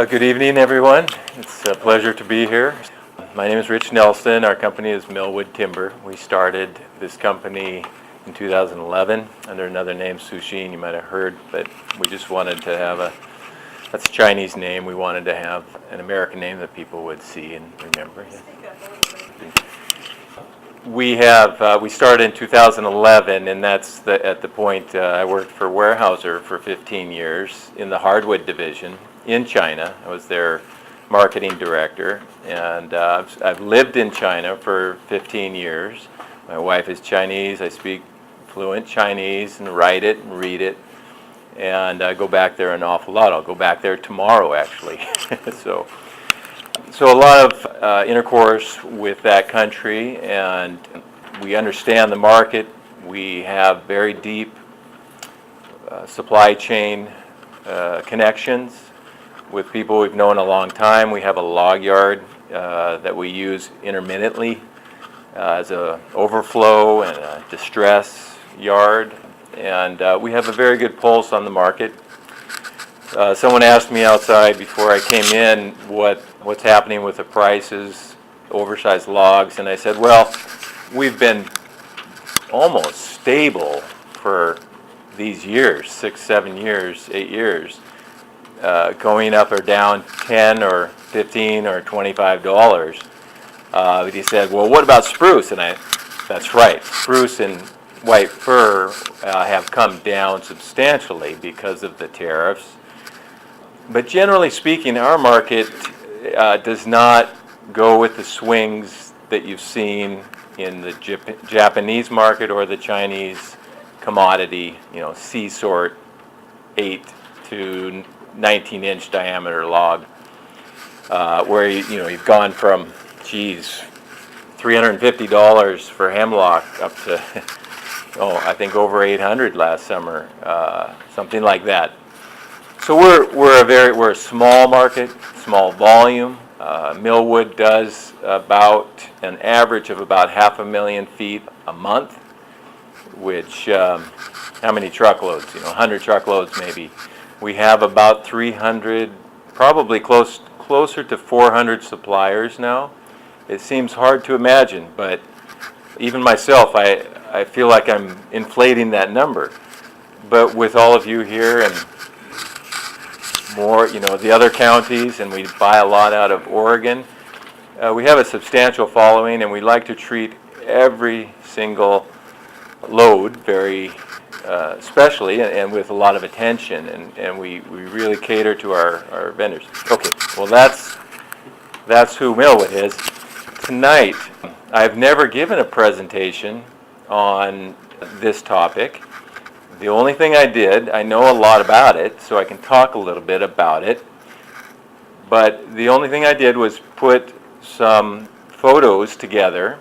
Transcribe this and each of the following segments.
Good evening, everyone. It's a pleasure to be here. My name is Rich Nelson. Our company is Millwood Timber. We started this company in 2011 under another name, Sushin, you might have heard, but we just wanted to have that's a Chinese name. We wanted to have an American name that people would see and remember. We started in 2011, and that's at the point I worked for Weyerhaeuser for 15 years in the hardwood division in China. I was their marketing director, and I've lived in China for 15 years. My wife is Chinese. I speak fluent Chinese and write it and read it, and I go back there an awful lot. I'll go back there tomorrow, actually. So a lot of intercourse with that country, and we understand the market. We have very deep supply chain connections with people we've known a long time. We have a log yard that we use intermittently as an overflow and a distress yard, and we have a very good pulse on the market. Someone asked me outside before I came in what's happening with the prices, oversized logs, and I said, well, we've been almost stable for these years, 6, 7 years, 8 years, going up or down $10 or $15 or $25. But he said, well, what about spruce? And that's right, spruce and white fir have come down substantially because of the tariffs. But generally speaking, our market does not go with the swings that you've seen in the Japanese market or the Chinese commodity, C sort 8 to 19-inch diameter log, where you've gone from, $350 for hemlock up to, I think over $800 last summer, something like that. So we're a small market, small volume. Millwood does about an average of about 500,000 feet a month, which how many truckloads? 100 truckloads maybe. We have about 300, probably closer to 400 suppliers now. It seems hard to imagine, but even myself, I feel like I'm inflating that number. But with all of you here and more, the other counties, and we buy a lot out of Oregon, we have a substantial following, and we like to treat every single load very specially and with a lot of attention, and we really cater to our vendors. Okay, well that's who Millwood is. Tonight, I've never given a presentation on this topic. The only thing I did, I know a lot about it, so I can talk a little bit about it, but the only thing I did was put some photos together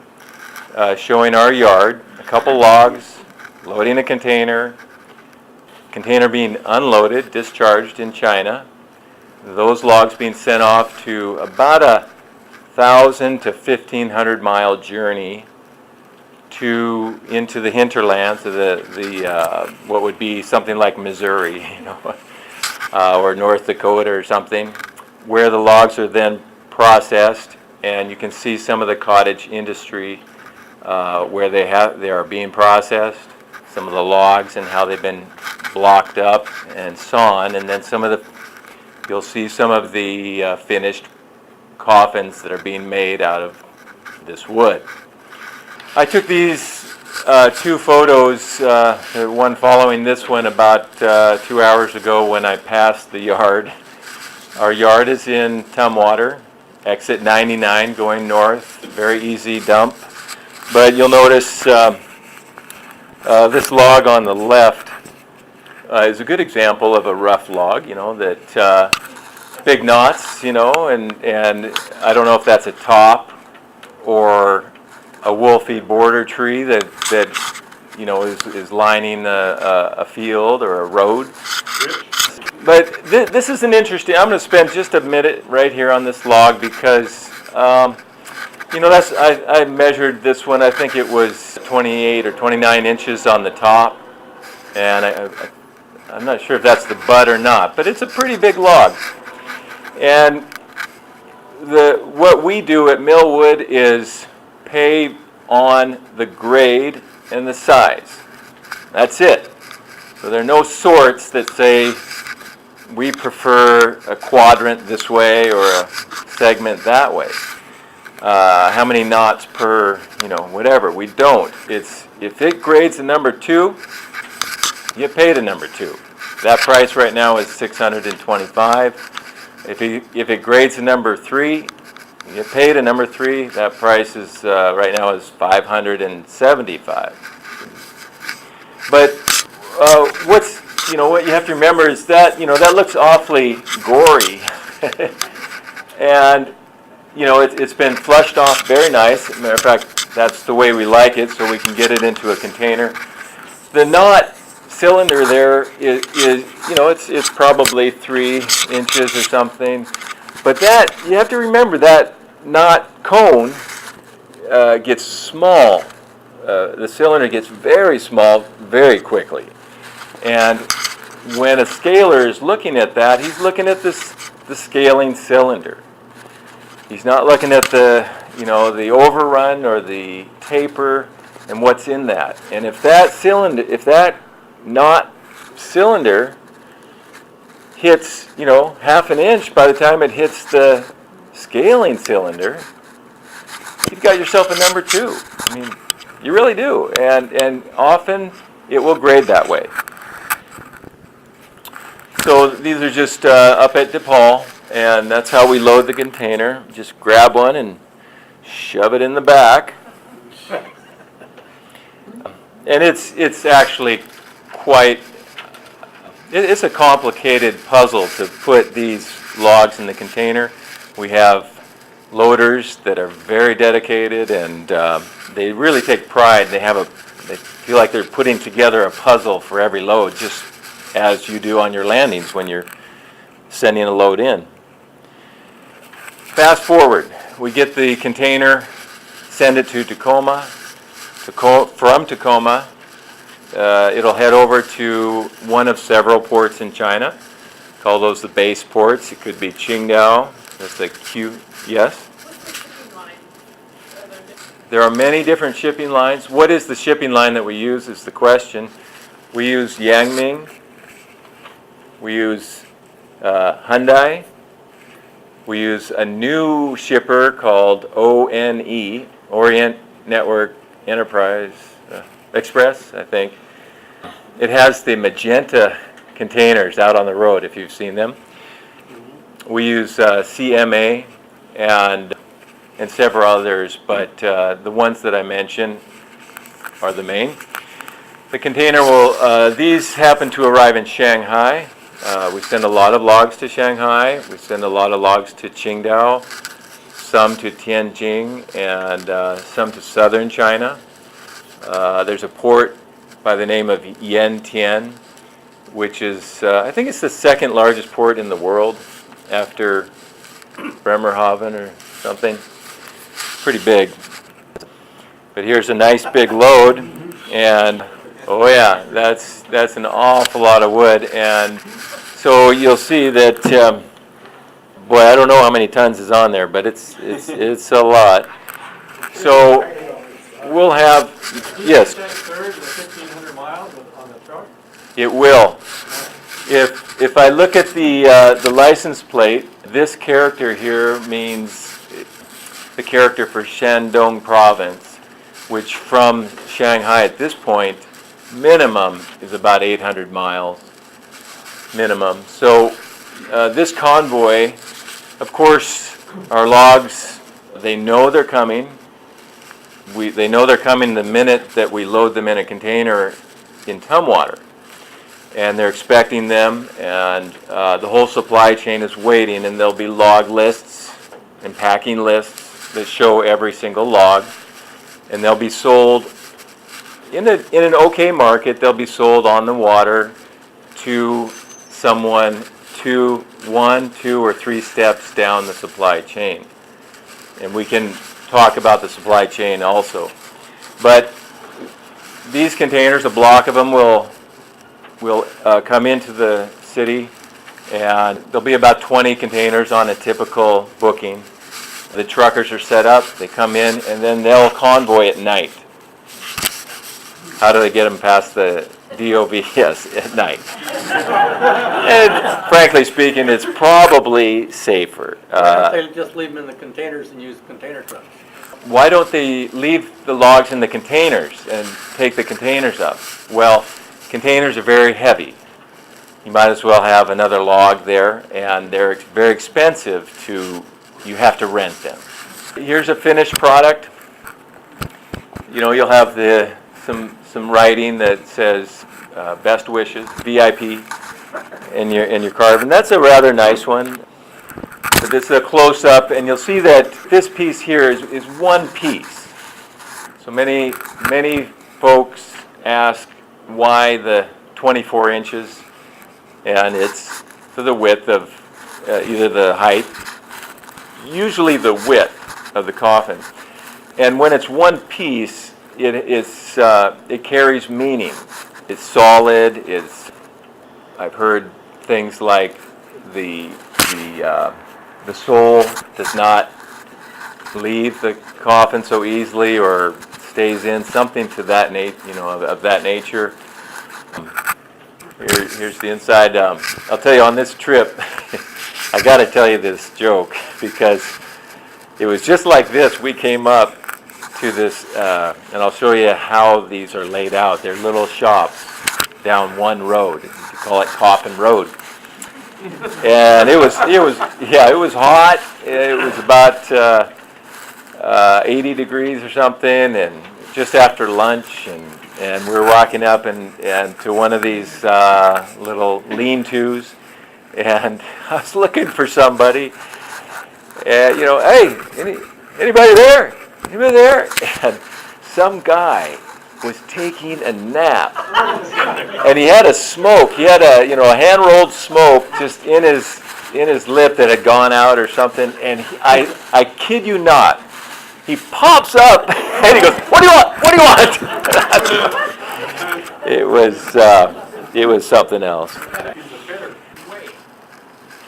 showing our yard, a couple logs, loading a container being unloaded, discharged in China, those logs being sent off to about 1,000 to 1,500 mile journey into the hinterlands of the what would be something like Missouri, or North Dakota or something, where the logs are then processed, and you can see some of the cottage industry where they are being processed, some of the logs and how they've been blocked up and sawn, and then you'll see some of the finished coffins that are being made out of this wood. I took these two photos, one following this one, about 2 hours ago when I passed the yard. Our yard is in Tumwater, exit 99 going north, very easy dump. But you'll notice this log on the left is a good example of a rough log, that big knots, and I don't know if that's a top or a wool feed border tree that is lining a field or a road. But this is an interesting. I'm going to spend just a minute right here on this log because I measured this one. I think it was 28 or 29 inches on the top, and I'm not sure if that's the butt or not, but it's a pretty big log. And what we do at Millwood is pay on the grade and the size. That's it. So there are no sorts that say we prefer a quadrant this way or a segment that way. How many knots per, whatever. We don't. It's if it grades a number 2, you pay the number 2. That price right now is $625. If it grades a number 3, you pay the number 3. That price is right now is $575. But what you have to remember is that that looks awfully gory, and it's been flushed off very nice. As a matter of fact, that's the way we like it, so we can get it into a container. The knot cylinder there is it's probably 3 inches or something, but that you have to remember that knot cone gets small. The cylinder gets very small very quickly, and when a scaler is looking at that, he's looking at the scaling cylinder. He's not looking at the overrun or the taper and what's in that. And if that knot cylinder hits half an inch by the time it hits the scaling cylinder, you've got yourself a number 2. I mean, you really do, and often it will grade that way. So these are just up at DePaul, and that's how we load the container. Just grab one and shove it in the back. And it's actually it's a complicated puzzle to put these logs in the container. We have loaders that are very dedicated, and they really take pride. They feel like they're putting together a puzzle for every load, just as you do on your landings when you're sending a load in. Fast forward, we get the container, send it to Tacoma. From Tacoma, it'll head over to one of several ports in China. Call those the base ports. It could be Qingdao. That's the Q. Yes? There are many different shipping lines. What is the shipping line that we use is the question. We use Yangming. We use Hyundai. We use a new shipper called ONE, Orient Network Enterprise Express, I think. It has the magenta containers out on the road, if you've seen them. We use CMA and several others, but the ones that I mentioned are the main. The container these happen to arrive in Shanghai. We send a lot of logs to Shanghai. We send a lot of logs to Qingdao, some to Tianjin, and some to southern China. There's a port by the name of Yantian, which is, I think it's the second largest port in the world after Bremerhaven or something. Pretty big. But here's a nice big load, and oh yeah, that's an awful lot of wood. And so you'll see that, boy, I don't know how many tons is on there, but it's a lot. So we'll have, yes. It will. If I look at the license plate, this character here means the character for Shandong province, which from Shanghai at this point, minimum is about 800 miles, minimum. So this convoy, of course, our logs, they know they're coming. They know they're coming the minute that we load them in a container in Tumwater. And they're expecting them, and the whole supply chain is waiting, and there'll be log lists and packing lists that show every single log, and they'll be sold in an okay market. They'll be sold on the water to someone 1, 2, or 3 steps down the supply chain, and we can talk about the supply chain also. But these containers, a block of them will come into the city And there'll be about 20 containers on a typical booking. The truckers are set up, they come in, and then they'll convoy at night. How do they get them past the DOV? Yes, at night. And frankly speaking, it's probably safer. They just leave them in the containers and use container trucks. Why don't they leave the logs in the containers and take the containers up? Well, containers are very heavy. You might as well have another log there, and they're very expensive you have to rent them. Here's a finished product. You'll have some writing that says best wishes, VIP, in your card, and that's a rather nice one. But this is a close-up, and you'll see that this piece here is one piece. So many folks ask why the 24 inches, and it's to the width of either the height, usually the width of the coffin. And when it's one piece, it carries meaning. It's solid. I've heard things like the soul does not leave the coffin so easily or stays in, something to that of that nature. Here's the inside. I'll tell you, on this trip, I got to tell you this joke, because it was just like this. We came up to this, and I'll show you how these are laid out. They're little shops down one road. You could call it Coffin Road. And it was hot. It was about 80 degrees or something, and just after lunch, and we were walking up and to one of these little lean-tos, and I was looking for somebody, and hey, anybody there? Anybody there? And some guy was taking a nap, and he had a smoke. He had a hand-rolled smoke just in his lip that had gone out or something. And I kid you not, he pops up and he goes, "What do you want? What do you want?" It was something else.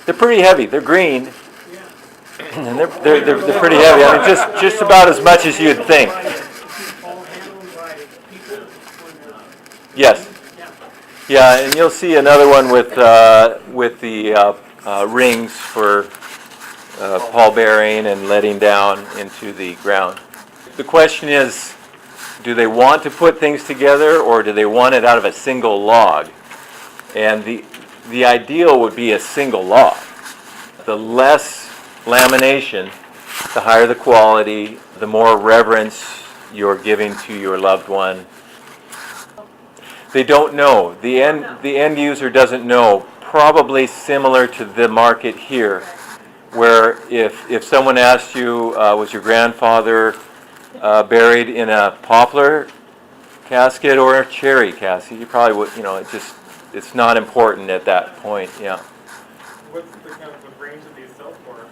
They're pretty heavy. They're green, and they're pretty heavy. I mean, just about as much as you'd think. Yes. Yeah, and you'll see another one with the rings for pallbearing and letting down into the ground. The question is, do they want to put things together, or do they want it out of a single log? And the ideal would be a single log. The less lamination, the higher the quality, the more reverence you're giving to your loved one. They don't know. The end user doesn't know. Probably similar to the market here, where if someone asked you, was your grandfather buried in a poplar casket or a cherry casket, you probably would. It's not important at that point. Yeah. What's the kind of range of these sell for?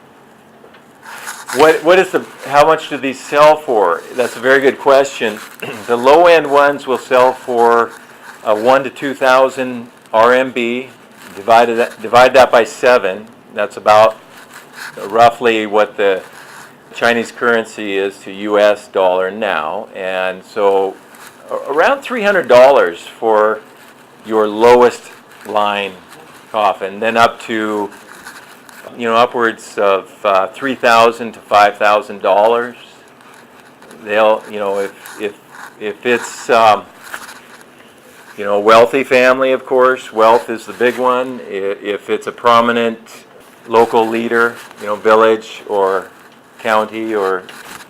How much do these sell for? That's a very good question. The low end ones will sell for 1 to 2,000 RMB. Divide that by 7. That's about roughly what the Chinese currency is to US dollar now. And so around $300 for your lowest line coffin, then up to upwards of $3,000 to $5,000. They'll if it's a wealthy family, of course, wealth is the big one. If it's a prominent local leader, village or county or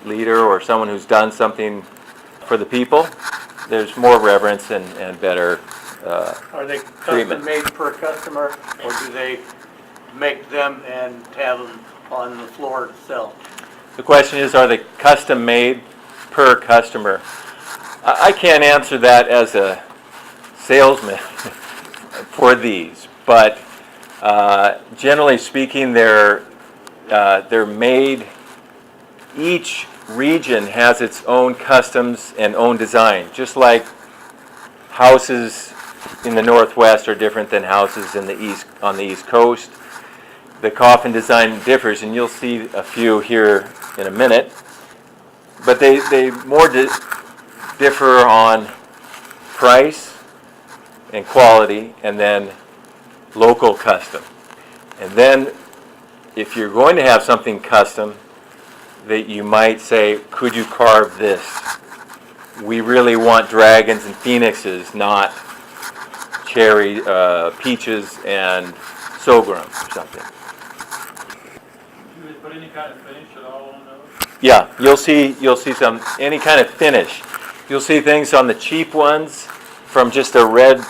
leader, or someone who's done something for the people, there's more reverence and better Are they treatment. custom made per customer, or do they make them and have them on the floor to sell? The question is, are they custom made per customer? I can't answer that as a salesman for these, but generally speaking, they're made. Each region has its own customs and own design, just like houses in the Northwest are different than houses in the east, on the East Coast. The coffin design differs, and you'll see a few here in a minute. But they more differ on price and quality, and then local custom. And then if you're going to have something custom, that you might say, could you carve this? We really want dragons and phoenixes, not cherry, peaches and sorghum or something. Do they put any kind of finish at all on those? Yeah, you'll see any kind of finish. You'll see things on the cheap ones from just a red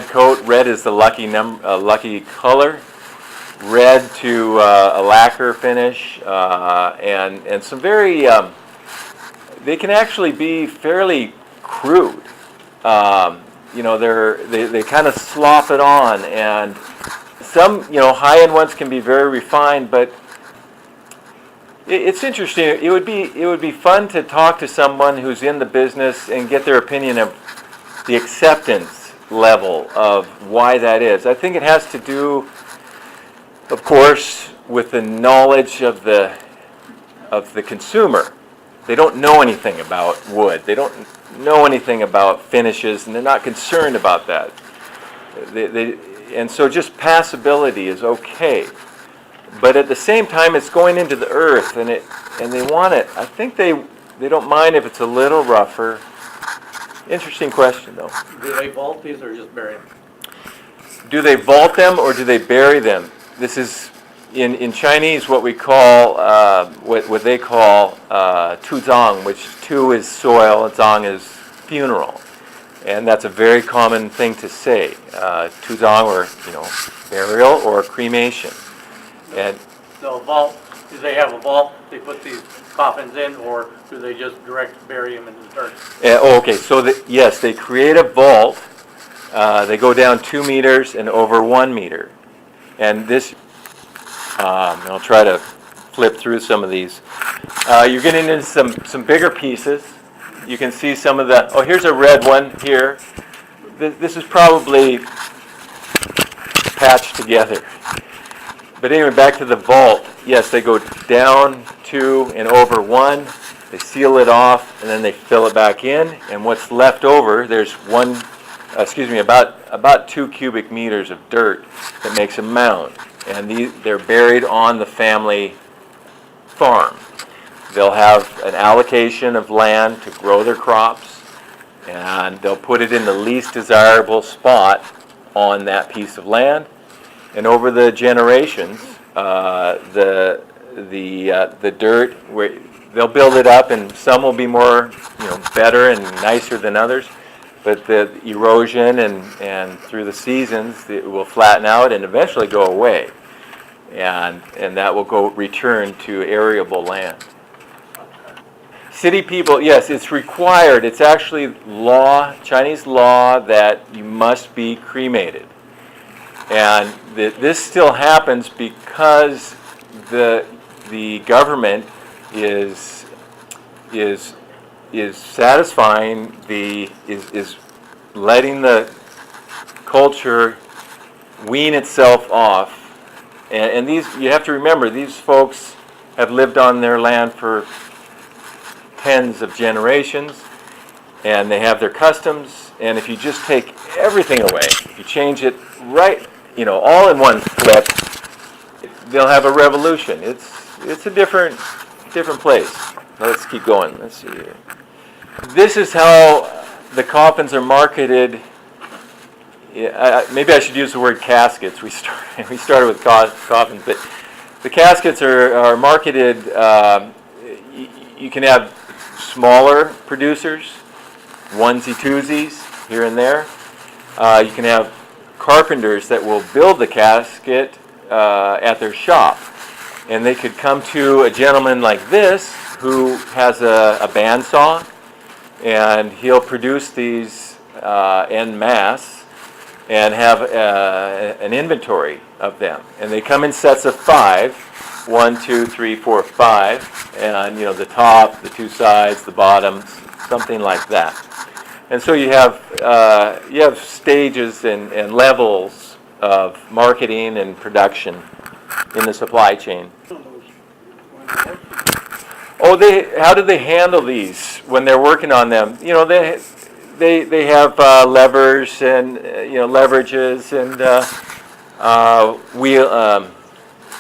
coat. Red is the lucky color. Red to a lacquer finish, and some very. They can actually be fairly crude. They kind of slop it on, and some high-end ones can be very refined. But it's interesting. It would be fun to talk to someone who's in the business and get their opinion of the acceptance level of why that is. I think it has to do, of course, with the knowledge of the consumer. They don't know anything about wood. They don't know anything about finishes, and they're not concerned about that. And so just passability is okay. But at the same time, it's going into the earth, and they want it. I think they don't mind if it's a little rougher. Interesting question, though. Do they vault these or just bury them? Do they vault them or do they bury them? This is in Chinese what we call what they call tu zang, which tu is soil and zang is funeral, and that's a very common thing to say. Tu zang, or burial or cremation. And So vault, do they have a vault they put these coffins in, or do they just direct bury them in the dirt? okay, so yes, they create a vault. They go down 2 meters and over 1 meter, and this. I'll try to flip through some of these. You're getting into some bigger pieces. You can see some of the. Oh, here's a red one here. This is probably patched together. But anyway, back to the vault. Yes, they go down 2 and over 1. They seal it off, and then they fill it back in. And what's left over, there's about 2 cubic meters of dirt that makes a mound. And they're buried on the family farm. They'll have an allocation of land to grow their crops, and they'll put it in the least desirable spot on that piece of land. And over the generations, the dirt, they'll build it up, and some will be more, better and nicer than others. But the erosion and through the seasons, it will flatten out and eventually go away. And that will return to arable land. City people, yes, it's required. It's actually law, Chinese law, that you must be cremated. And this still happens because the government is satisfying is letting the culture wean itself off. And these, you have to remember, these folks have lived on their land for tens of generations, and they have their customs. And if you just take everything away, if you change it right, all in one flip, they'll have a revolution. It's a different place. Now let's keep going. Let's see here. This is how the coffins are marketed. Maybe I should use the word caskets. We started with coffins, but the caskets are marketed. You can have smaller producers, onesie-twosies here and there. You can have carpenters that will build the casket at their shop, and they could come to a gentleman like this who has a bandsaw, and he'll produce these en masse and have an inventory of them. And they come in sets of 5, 1, 2, 3, 4, 5, and the top, the 2 sides, the bottoms, something like that. And so you have stages and levels of marketing and production in the supply chain. Oh, how do they handle these when they're working on them? You know, they have levers and leverages and wheel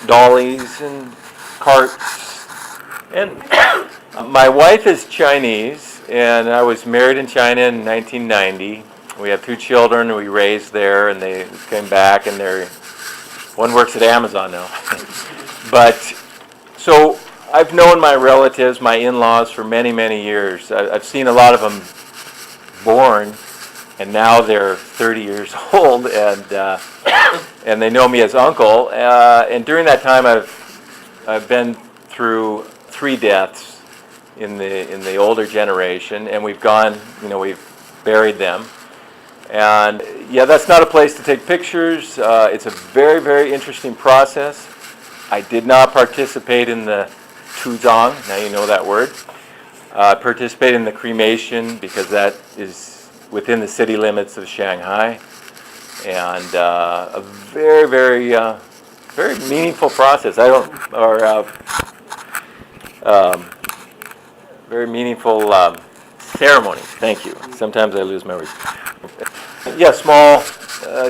dollies and carts. And my wife is Chinese, and I was married in China in 1990. We have 2 children we raised there, and they came back, and one works at Amazon now. But so I've known my relatives, my in-laws, for many, many years. I've seen a lot of them born, and now they're 30 years old, and they know me as uncle. And during that time, I've been through 3 deaths in the older generation, and we've buried them. And yeah, that's not a place to take pictures. It's a very, very interesting process. I did not participate in the Tuzong, now you know that word. Participate in the cremation because that is within the city limits of Shanghai. And a very, very, very meaningful process. Very meaningful ceremony. Thank you. Sometimes I lose my words. Yeah, small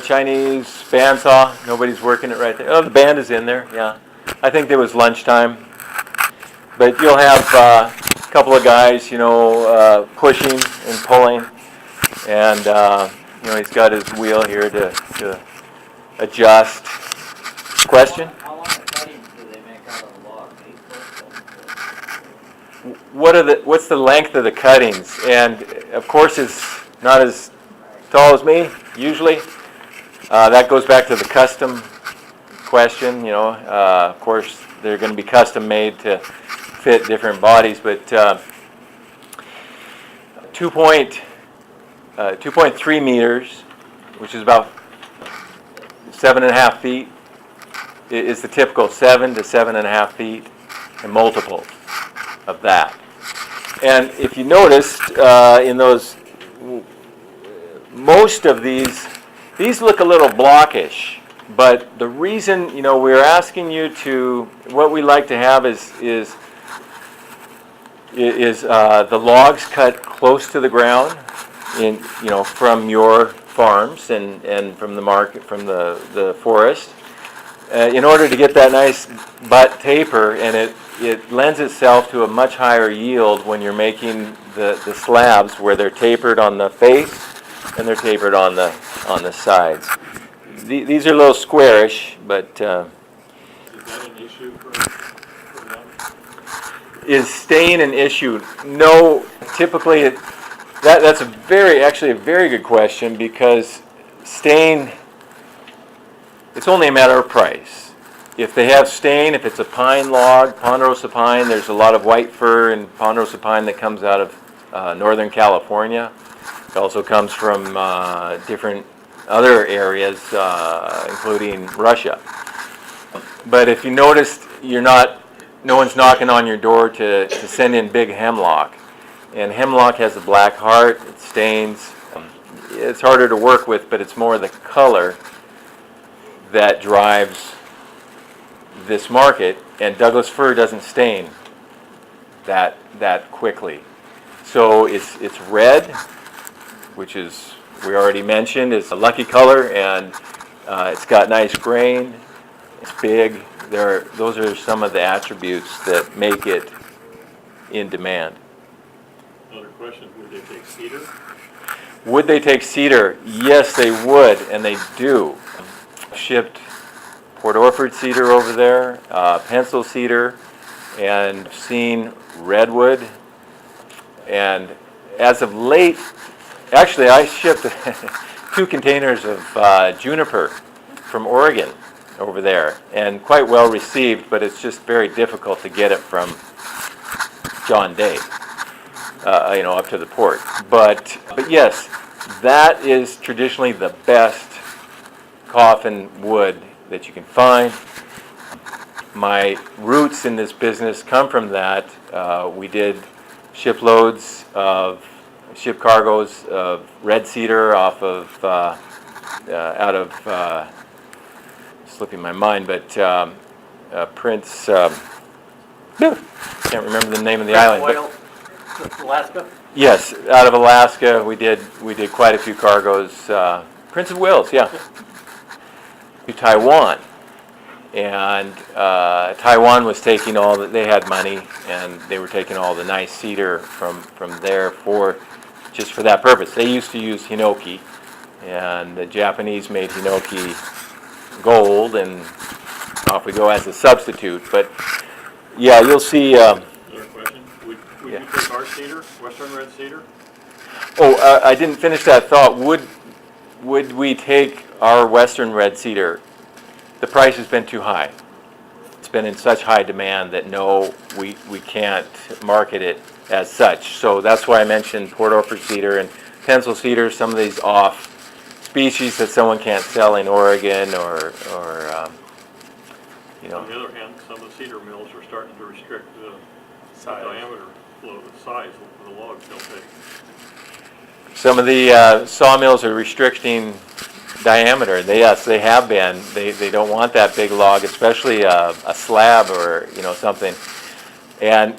Chinese bandsaw. Nobody's working it right there. Oh, the band is in there. Yeah, I think there was lunchtime. But you'll have a couple of guys, pushing and pulling, and he's got his wheel here to adjust. Question? How long of cuttings do they make out of the log? 8 foot? What's the length of the cuttings? And of course, it's not as tall as me usually. That goes back to the custom question. Of course, they're going to be custom made to fit different bodies, but 2.3 meters, which is about 7.5 feet, is the typical 7 to 7.5 feet, and multiples of that. And if you noticed in those, most of these look a little blockish, but the reason, we're asking you to, what we like to have is the logs cut close to the ground, from your farms and from the market, from the forest, in order to get that nice butt taper, and it lends itself to a much higher yield when you're making the slabs where they're tapered on the face and they're tapered on the sides. These are a little squarish, but Is that an issue for them? is stain an issue? No, typically that's actually a very good question, because stain, it's only a matter of price. If they have stain, if it's a pine log, ponderosa pine, there's a lot of white fir and ponderosa pine that comes out of Northern California. It also comes from different other areas, including Russia. But if you noticed, no one's knocking on your door to send in big hemlock. And hemlock has a black heart, it stains. It's harder to work with, but it's more the color that drives this market. And Douglas fir doesn't stain that quickly. So it's red, which is, we already mentioned, is a lucky color, and it's got nice grain. It's big. Those are some of the attributes that make it in demand. Another question, would they take cedar? Would they take cedar? Yes, they would, and they do. Shipped Port Orford cedar over there, pencil cedar, and seen redwood. And as of late, actually, I shipped 2 containers of juniper from Oregon over there, and quite well received, but it's just very difficult to get it from John Day, up to the port. But yes, that is traditionally the best coffin wood that you can find. My roots in this business come from that. We did shiploads of ship cargoes of red cedar off of, out of, slipping my mind, but Prince, can't remember the name of the island. But Wales, Alaska? yes, out of Alaska, we did quite a few cargoes. Prince of Wales, yeah, to Taiwan. And Taiwan was taking all that, they had money, and they were taking all the nice cedar from there just for that purpose. They used to use hinoki, and the Japanese made hinoki gold, and off we go as a substitute. But yeah, you'll see. Another question, would you Yeah. take our cedar, western red cedar? Oh, I didn't finish that thought. Would we take our western red cedar? The price has been too high. It's been in such high demand that no, we can't market it as such. So that's why I mentioned Port Orford cedar and pencil cedar, some of these off species that someone can't sell in Oregon or you know. On the other hand, some of the cedar mills are starting to restrict the diameter, the size of the logs they'll take. Some of the sawmills are restricting diameter. Yes, they have been. They don't want that big log, especially a slab or something. And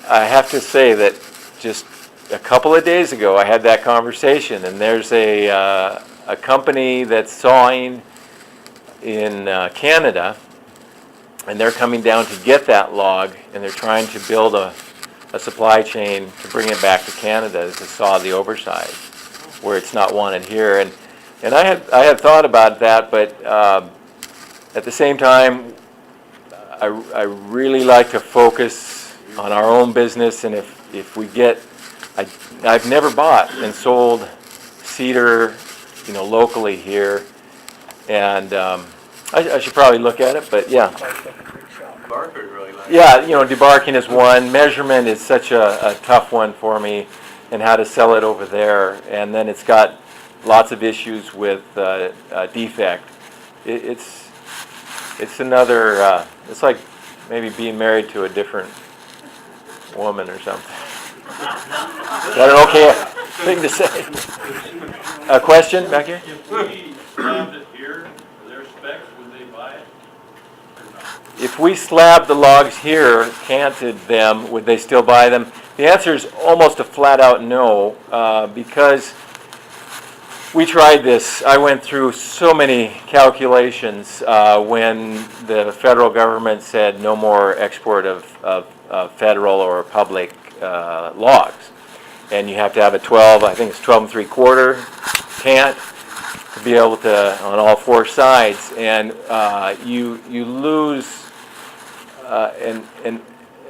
I have to say that just a couple of days ago I had that conversation, and there's a company that's sawing in Canada, and they're coming down to get that log, and they're trying to build a supply chain to bring it back to Canada to saw the oversized, where it's not wanted here. And I had thought about that, but at the same time, I really like to focus on our own business, and if we get, I've never bought and sold cedar, locally here, and I should probably look at it, but yeah. Barker's really nice. Yeah, debarking is one. Measurement is such a tough one for me, and how to sell it over there, and then it's got lots of issues with defect. It's another, it's like maybe being married to a different woman or something. Is that an okay thing to say? A question back here? If we slabbed it here, their specs, would they buy it or not? If we slabbed the logs here, canted them, would they still buy them? The answer is almost a flat out no, because we tried this. I went through so many calculations when the federal government said no more export of federal or public logs. And you have to have a 12, I think it's 12 3/4 cant to be able to, on all four sides. And you lose a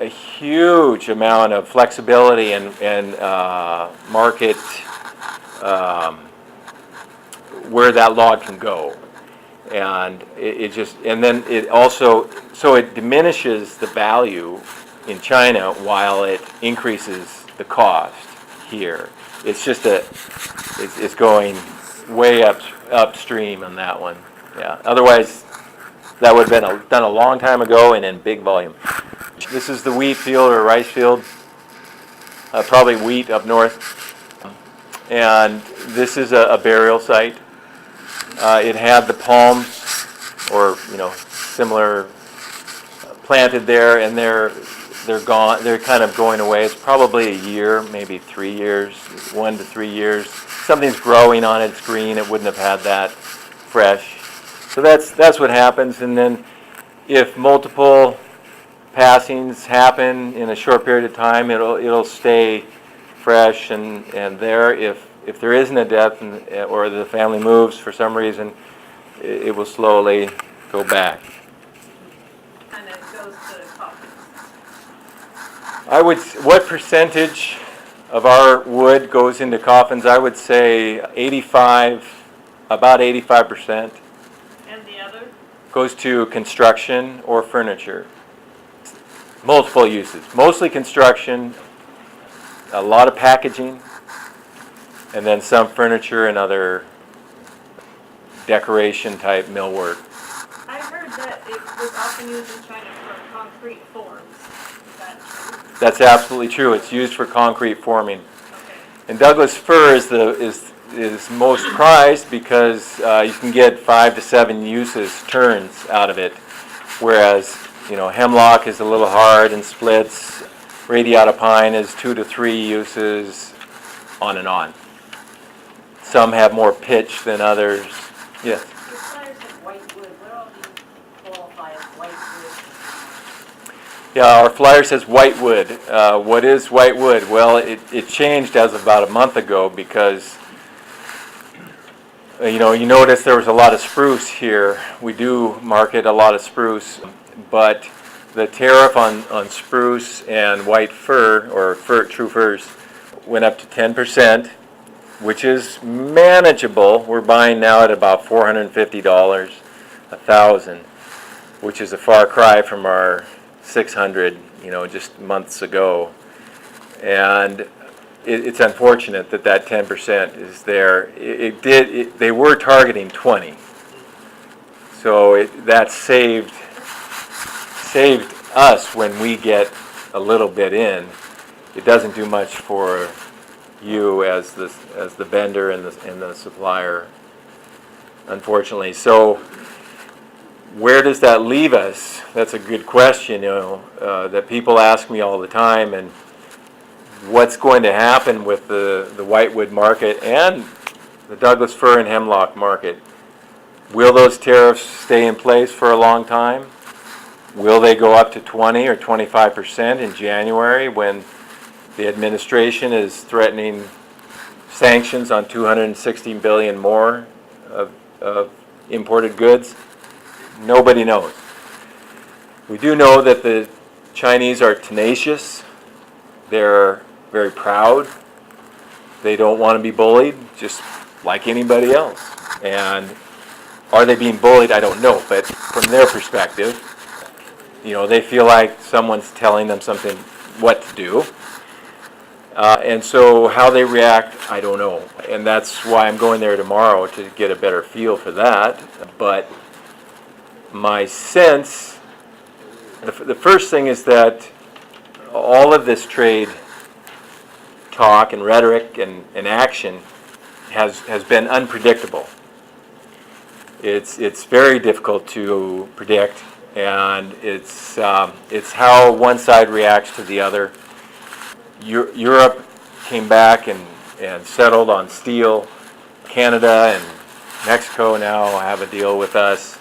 huge amount of flexibility and market where that log can go, and then it also, so it diminishes the value in China while it increases the cost here. It's just it's going way upstream on that one. Yeah. Otherwise, that would have been done a long time ago and in big volume. This is the wheat field or rice field, probably wheat up north, and this is a burial site. It had the palms, or similar, planted there, and they're gone. They're kind of going away. It's probably a year, maybe 3 years, 1 to 3 years. Something's growing on it. It's green. It wouldn't have had that fresh. So that's what happens. And then, if multiple passings happen in a short period of time, it'll stay fresh and there. If there isn't a death or the family moves for some reason, it will slowly go back. And it goes to coffins. What percentage of our wood goes into coffins? I would say about 85% And the other? goes to construction or furniture. Multiple uses, mostly construction, a lot of packaging, and then some furniture and other decoration type millwork. I heard that it was often used in China for concrete forms. Is that true? That's absolutely true. It's used for concrete forming. Okay. And Douglas fir is most prized because you can get 5 to 7 uses, turns out of it, whereas hemlock is a little hard and splits. Radiata pine is 2 to 3 uses, on and on. Some have more pitch than others. Yes. The flyers have white wood, what all do you qualify as white wood? Yeah, our flyer says white wood. What is white wood? Well, it changed as of about a month ago because you notice there was a lot of spruce here. We do market a lot of spruce, but the tariff on spruce and white fir, or true firs, went up to 10%, which is manageable. We're buying now at about $450 a thousand, which is a far cry from our 600, just months ago. And it's unfortunate that 10% is there. They were targeting 20, so that saved us when we get a little bit in. It doesn't do much for you as the vendor and the supplier, unfortunately. So where does that leave us? That's a good question, that people ask me all the time. And what's going to happen with the whitewood market and the Douglas fir and hemlock market? Will those tariffs stay in place for a long time? Will they go up to 20 or 25% in January when the administration is threatening sanctions on 260 billion more of imported goods? Nobody knows. We do know that the Chinese are tenacious. They're very proud. They don't want to be bullied, just like anybody else. And are they being bullied? I don't know. But from their perspective, they feel like someone's telling them something, what to do. And so how they react, I don't know. And that's why I'm going there tomorrow, to get a better feel for that. But my sense, the first thing is that all of this trade talk and rhetoric and action has been unpredictable. It's very difficult to predict, and it's how one side reacts to the other. Europe came back and settled on steel. Canada and Mexico now have a deal with us.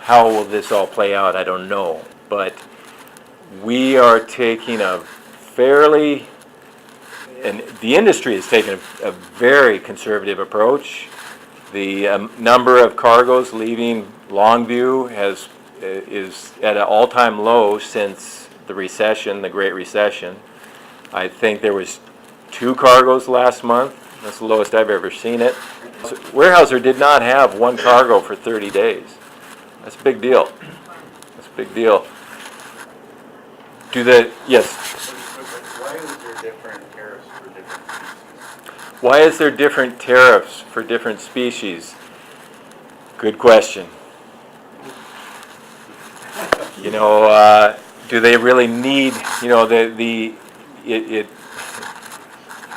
How will this all play out? I don't know. But we are taking and the industry is taking a very conservative approach. The number of cargoes leaving Longview is at an all-time low since the recession, the Great Recession. I think there was 2 cargoes last month. That's the lowest I've ever seen it. Weyerhaeuser did not have 1 cargo for 30 days. That's a big deal. That's a big deal. Yes? Why is there different tariffs for different species? Why is there different tariffs for different species? Good question. Do they really need, it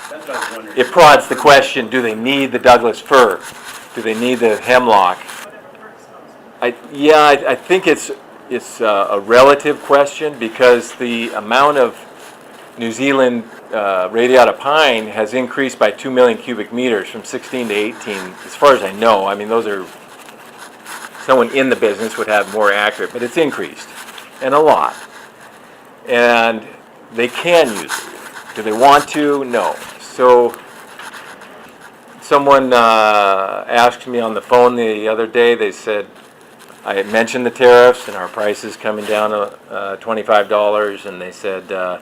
That's what I was wondering. it prods the question, do they need the Douglas fir? Do they need the hemlock? I think it's a relative question, because the amount of New Zealand radiata pine has increased by 2 million cubic meters from 16 to 18, as far as I know. I mean, those are, someone in the business would have more accurate, but it's increased, and a lot. And they can use it. Do they want to? No. So someone asked me on the phone the other day, they said, I had mentioned the tariffs and our prices coming down to $25, and they said, well,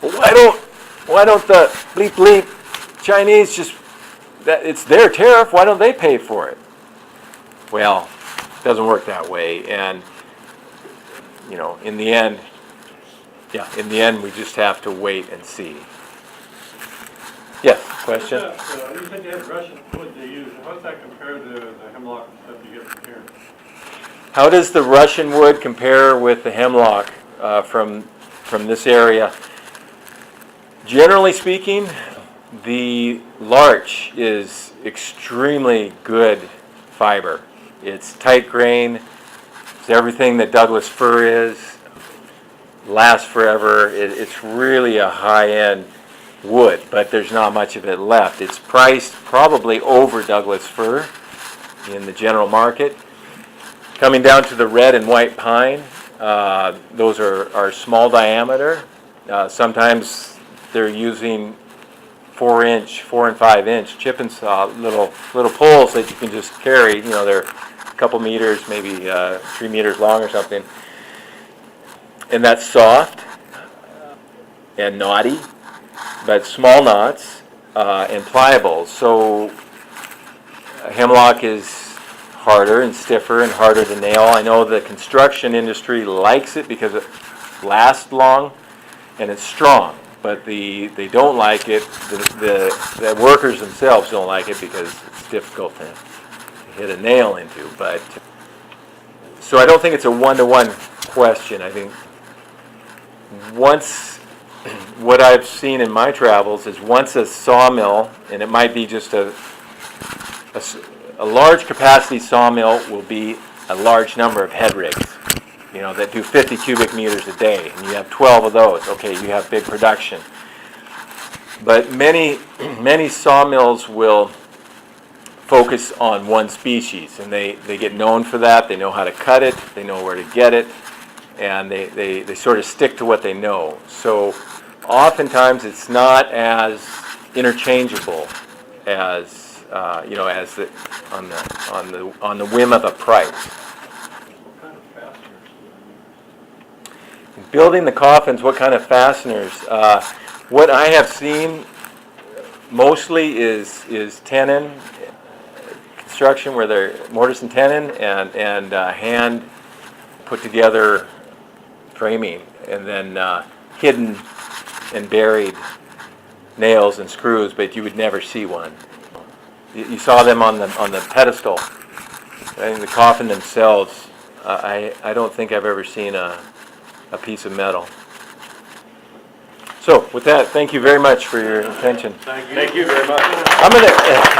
why don't the bleep Chinese it's their tariff, why don't they pay for it? Well, it doesn't work that way, and in the end, we just have to wait and see. Yes, question? You said you had Russian wood they use. How does that compare to the hemlock stuff you get from here? How does the Russian wood compare with the hemlock from this area? Generally speaking, The larch is extremely good fiber. It's tight grain. It's everything that Douglas fir is. Lasts forever. It's really a high-end wood, but there's not much of it left. It's priced probably over Douglas fir in the general market. Coming down to the red and white pine, those are small diameter. Sometimes they're using 4 and 5 inch chip and saw little poles that you can just carry. You know, they're a couple meters, maybe 3 meters long or something. And that's soft and knotty, but small knots and pliable. So hemlock is harder and stiffer and harder to nail. I know the construction industry likes it because it lasts long and it's strong, but they don't like it. The workers themselves don't like it because it's difficult to hit a nail into. But so I don't think it's a one-to-one question. I think what I've seen in my travels is once a sawmill, and it might be just a large capacity sawmill will be a large number of head rigs, you know, that do 50 cubic meters a day, and you have 12 of those. Okay, you have big production. But many sawmills will focus on one species, and they get known for that. They know how to cut it, they know where to get it, and they sort of stick to what they know. So oftentimes it's not as interchangeable as you know, as on the whim of a price. What kind of fasteners do they use? Building the coffins, what kind of fasteners? What I have seen mostly is tenon construction, where they're mortise and tenon and hand put together framing, and then hidden and buried nails and screws, but you would never see one. You saw them on the pedestal. I think the coffin themselves, I don't think I've ever seen a piece of metal. So with that, thank you very much for your attention. Thank you very much. I'm going to